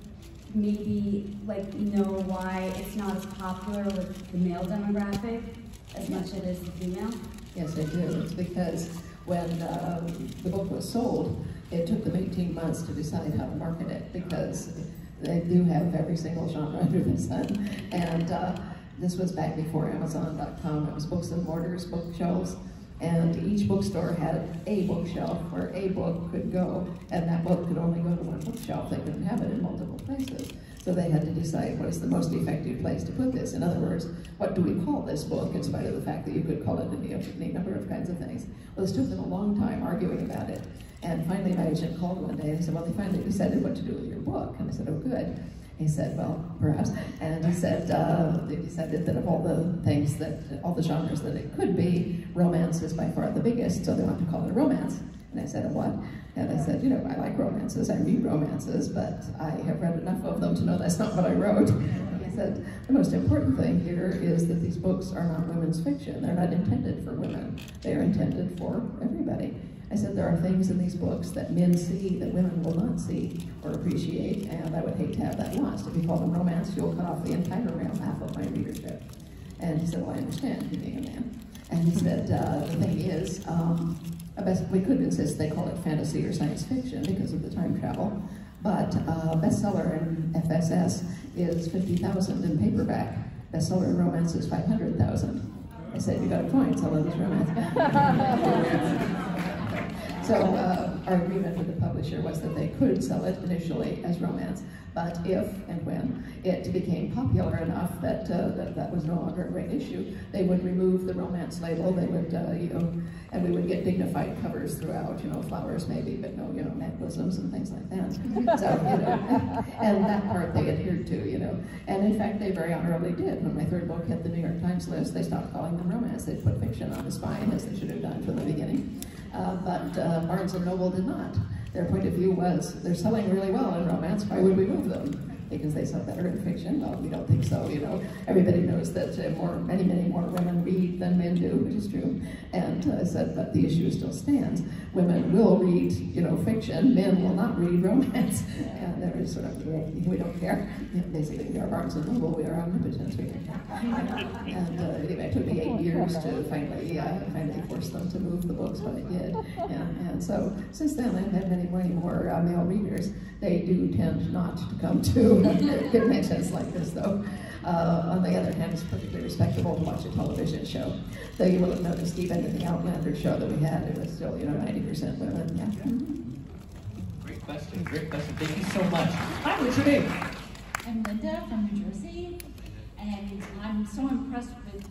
maybe know why it's not as popular with the male demographic as much as it is the female? Yes, I do. It's because when the book was sold, it took them 18 months to decide how to market it, because they do have every single genre under the sun. And this was back before Amazon.com. It was books and mortars, bookshelves, and each bookstore had a bookshelf where a book could go, and that book could only go to one bookshelf. They couldn't have it in multiple places. So they had to decide what is the most effective place to put this. In other words, what do we call this book, in spite of the fact that you could call it any number of kinds of things. Well, this took them a long time arguing about it. And finally, my agent called one day and said, well, they finally decided what to do with your book. And I said, oh, good. He said, well, perhaps. And he said, they decided that of all the things all the genres that it could be, romance is by far the biggest, so they want to call it a romance. And I said, what? And I said, I like romances, I read romances, but I have read enough of them to know that's not what I wrote. said, the most important thing here is that these books are not women's fiction. They're not intended for women. They are intended for everybody. I said there are things in these books that men see that women will not see or appreciate, and I would hate to have that lost. If you call them romance, you'll cut off the entire male half of my readership. And he said, well, I understand, you being a man. And he said, the thing is, we could insist they call it fantasy or science fiction because of the time travel, but bestseller in FSS is 50,000 in paperback. Bestseller in romance is 500,000. I said, you got a point, some of this romance. So our agreement with the publisher was that they could sell it initially as romance, but if and when it became popular enough that that was no longer a great issue, they would remove the romance label. They would, and we would get dignified covers throughout, flowers maybe, but no, neck bosoms and things like that. So, and that part they adhered to, And in fact, they very honorably did. When my third book hit the New York Times list, they stopped calling them romance. They put fiction on the spine, as they should have done from the beginning. But Barnes & Noble did not. Their point of view was, they're selling really well in romance, why would we move them? Because they sell better in fiction? Well, we don't think so, Everybody knows that many, many more women read than men do, which is true. And I said, but the issue still stands. Women will read, fiction, men will not read romance. And there is sort of, we don't care. Basically, we are Barnes & Noble, we are omnipotent, we don't care. And anyway, it took me 8 years to finally force them to move the books, but I did. And so, since then, I've had many more male readers. They do tend not to come to conventions like this, though. On the other hand, it's perfectly respectable to watch a television show. Though you will have noticed even in the Outlander show that we had, it was still, 90% women. Yeah. Great question. Great question. Thank you so much. Hi, what's your name? I'm Linda from New Jersey, and I'm so impressed with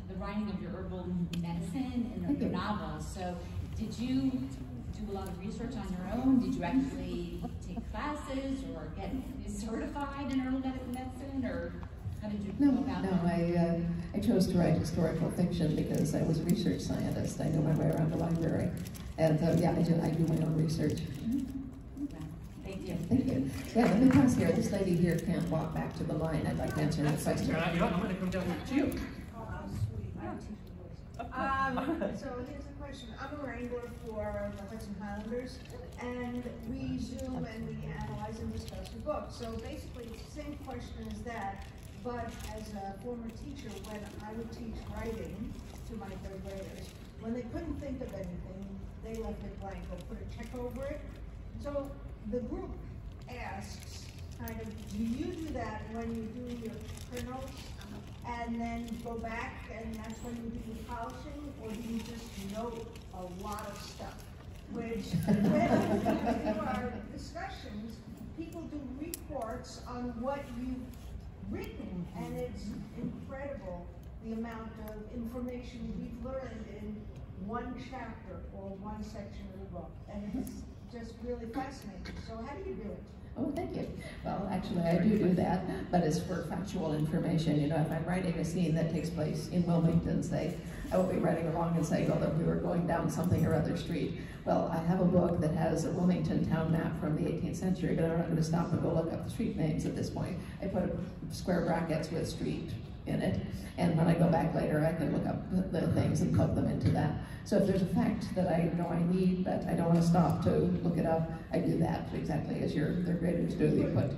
the writing of your herbal medicine and your novels. So, did you do a lot of research on your own? Did you actually take classes or get certified in herbal medicine, or how did you go about that? No, I chose to write historical fiction because I was a research scientist. I know my way around the library. And yeah, I do my own research. Thank you. Thank you. Yeah, let me pass here. This lady here can't walk back to the line. I'd like to answer that question. I'm going to come down with you. So here's the question. I'm a wrangler for the Hudson Highlanders, and we Zoom and we analyze and discuss the book. So basically, it's the same question as that, but as a former teacher, when I would teach writing to my third graders, when they couldn't think of anything, they left it blank or put a check over it. So the group asks, kind of, do you do that when you do your printouts? And then go back, and that's when you do the polishing, or do you just note a lot of stuff? Which, when we do our discussions, people do reports on what you've written, and it's incredible the amount of information we've learned in one chapter or one section of the book, and it's just really fascinating. So how do you do it? Oh, thank you. Well, actually, I do that, but it's for factual information. If I'm writing a scene that takes place in Wilmington, say, I won't be writing along and say, well, that we were going down something or other street. Well, I have a book that has a Wilmington town map from the 18th century, but I'm not going to stop and go look up the street names at this point. I put square brackets with street in it, and when I go back later, I can look up the things and plug them into that. So if there's a fact that I know I need, but I don't want to stop to look it up, I do that exactly as their graders do. You put,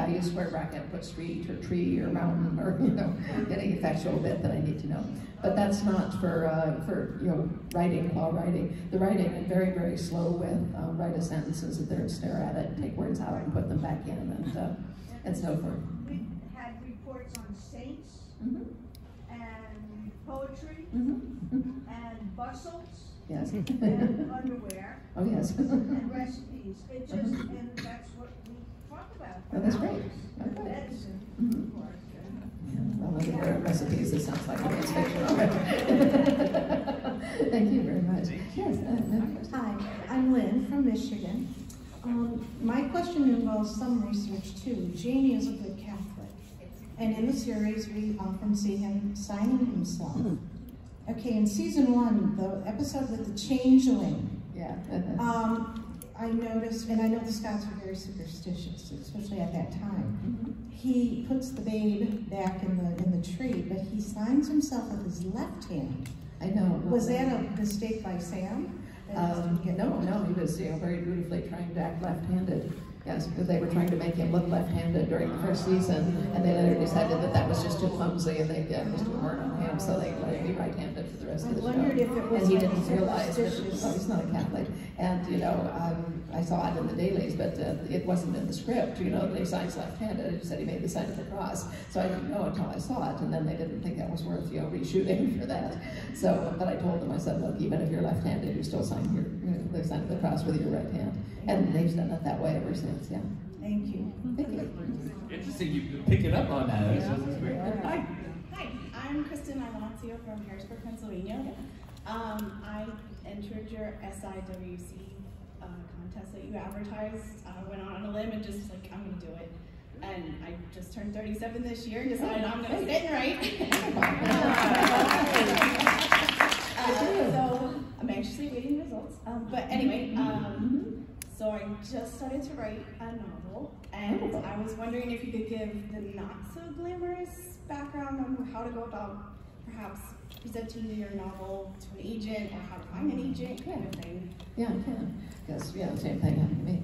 use square bracket, put street or tree or mountain or any factual bit that I need to know. But that's not for writing while writing. The writing is very, very slow with write a sentence and sit there and stare at it, take words out and put them back in and so forth. We had reports on saints and poetry and bustles. Yes. And underwear. Oh, yes. And recipes. It just, and that's what we talk about. Oh, that's great. And Okay. medicine, of course. Well, underwear recipes, it sounds like it's fiction already. Thank you very much. Yes. Hi, I'm Lynn from Michigan. My question involves some research too. Jamie is a good Catholic, and in the series we often see him signing himself. Okay, in season 1, the episode with the changeling. Yeah. I noticed, and I know the Scots were very superstitious, especially at that time. He puts the babe back in the tree, but he signs himself with his left hand. I know. Was that a mistake by Sam? No, he was very beautifully trying to act left-handed. Yes, because they were trying to make him look left-handed during the first season, and they later decided that that was just too clumsy, and they was too hard on him, so they let him be right-handed for the rest of the show. I wondered if it was and he like didn't realize that superstitious. he's not a Catholic. And I saw it in the dailies, but it wasn't in the script. That he signs left-handed. It said he made the sign of the cross, so I didn't know until I saw it, and then they didn't think that was worth reshooting for that. So, but I told them, I said, look, even if you're left-handed, you still sign the sign of the cross with your right hand, and they've done it that way ever since. Yeah. Thank you. Thank you. Interesting, you pick it up on that. This is great. Hi. Hi, I'm Kristen Ivancio from Harrisburg, Pennsylvania. I entered your SIWC contest that you advertised. I went on a limb and just like, I'm going to do it. And I just turned 37 this year and decided I'm going to sit and write. So I'm anxiously waiting results. But anyway, so I just started to write a novel, and I was wondering if you could give the not so glamorous background on how to go about perhaps presenting your novel to an agent, or how to find an agent, kind of thing. Yeah, I can. Because, the same thing happened to me.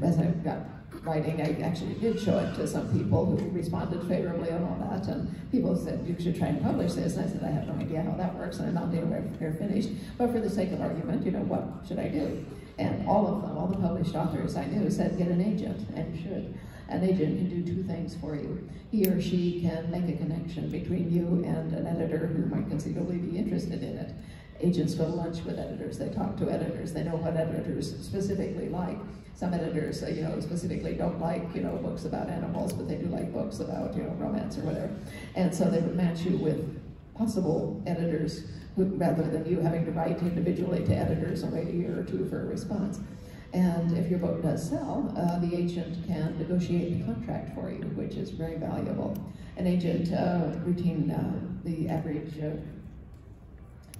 As I got writing, I actually did show it to some people who responded favorably on all that, and people said, you should try and publish this, and I said, I have no idea how that works, and I'm not anywhere finished, but for the sake of argument, what should I do? And all of them, all the published authors I knew said, get an agent, and you should. An agent can do two things for you. He or she can make a connection between you and an editor who might conceivably be interested in it. Agents go to lunch with editors, they talk to editors, they know what editors specifically like. Some editors, specifically don't like, books about animals, but they do like books about, romance or whatever. And so they would match you with possible editors rather than you having to write individually to editors and wait a year or two for a response. And if your book does sell, the agent can negotiate the contract for you, which is very valuable. An agent, the average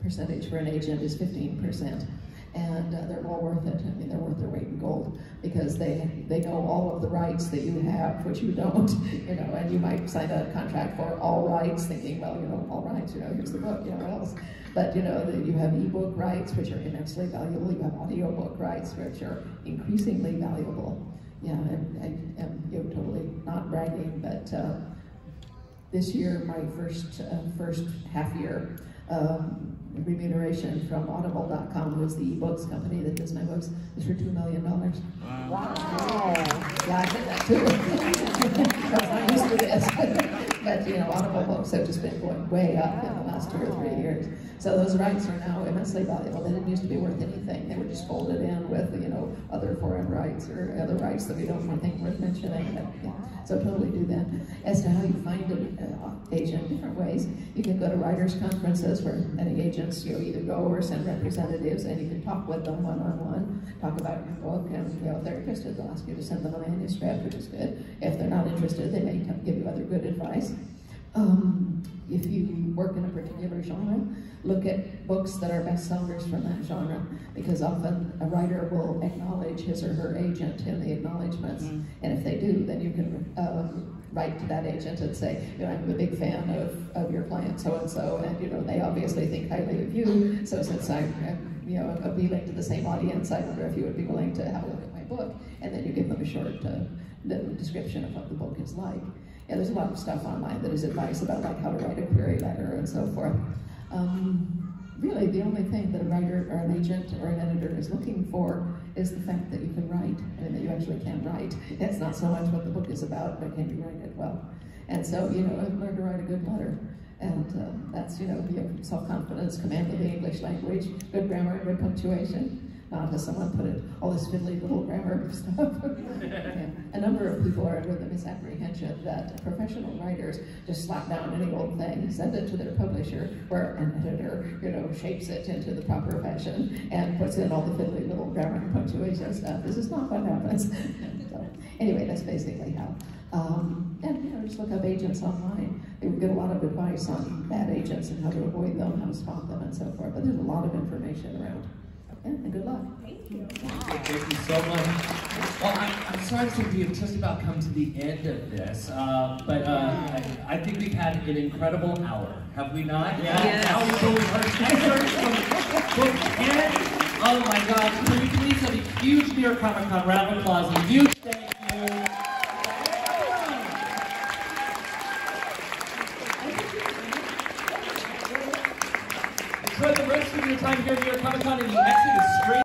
percentage for an agent is 15%. And they're well worth it. I mean, they're worth their weight in gold because they know all of the rights that you have, which you don't, and you might sign a contract for all rights thinking, well, all rights, here's the book, what else? But, you have ebook rights, which are immensely valuable. You have audiobook rights, which are increasingly valuable. Yeah, I'm totally not bragging, but this year, my first half year, remuneration from Audible.com, was the ebooks company that does my books, is for $2 million. Wow. Yeah, I did that too. I'm used to this. But, Audible books have just been going way up in the last 2 or 3 years. So those rights are now immensely valuable. They didn't used to be worth anything. They were just folded in with, other foreign rights or other rights that we don't think worth mentioning. But, yeah. So totally do that. As to how you find an agent, different ways. You can go to writers' conferences where many agents, either go or send representatives, and you can talk with them one-on-one, talk about your book, and if they're interested, they'll ask you to send them a manuscript, which is good. If they're not interested, they may give you other good advice. If you work in a particular genre, look at books that are bestsellers from that genre, because often a writer will acknowledge his or her agent in the acknowledgments, and if they do, then you can write to that agent and say, I'm a big fan of your client so-and-so, and they obviously think highly of you, so since I'm appealing to the same audience, I wonder if you would be willing to have a look at my book, and then you give them a short description of what the book is like. Yeah, there's a lot of stuff online that is advice about how to write a query letter and so forth. Really, the only thing that a writer or an agent or an editor is looking for is the fact that you can write, and that you actually can write. It's not so much what the book is about, but can you write it well? And so, I've learned to write a good letter. And that's, self-confidence, command of the English language, good grammar, good punctuation. Not as someone put it, all this fiddly little grammar stuff. Yeah. A number of people are under the misapprehension that professional writers just slap down any old thing, send it to their publisher, where an editor, shapes it into the proper fashion and puts in all the fiddly little grammar and punctuation stuff. This is not what happens. So, anyway, that's basically how. And just look up agents online. They will get a lot of advice on bad agents and how to avoid them, how to spot them, and so forth. But there's a lot of information around. Yeah, and good luck. Thank you. Thank you so much. Well, I'm sorry to we have just about come to the end of this, but I think we've had an incredible hour, have we not? Yes. Now we've only heard excerpts from book 10. Oh my gosh, can we please have a huge New York Comic Con round of applause and a huge thank you. Enjoy the rest of your time here at New York Comic Con, and the exit is straight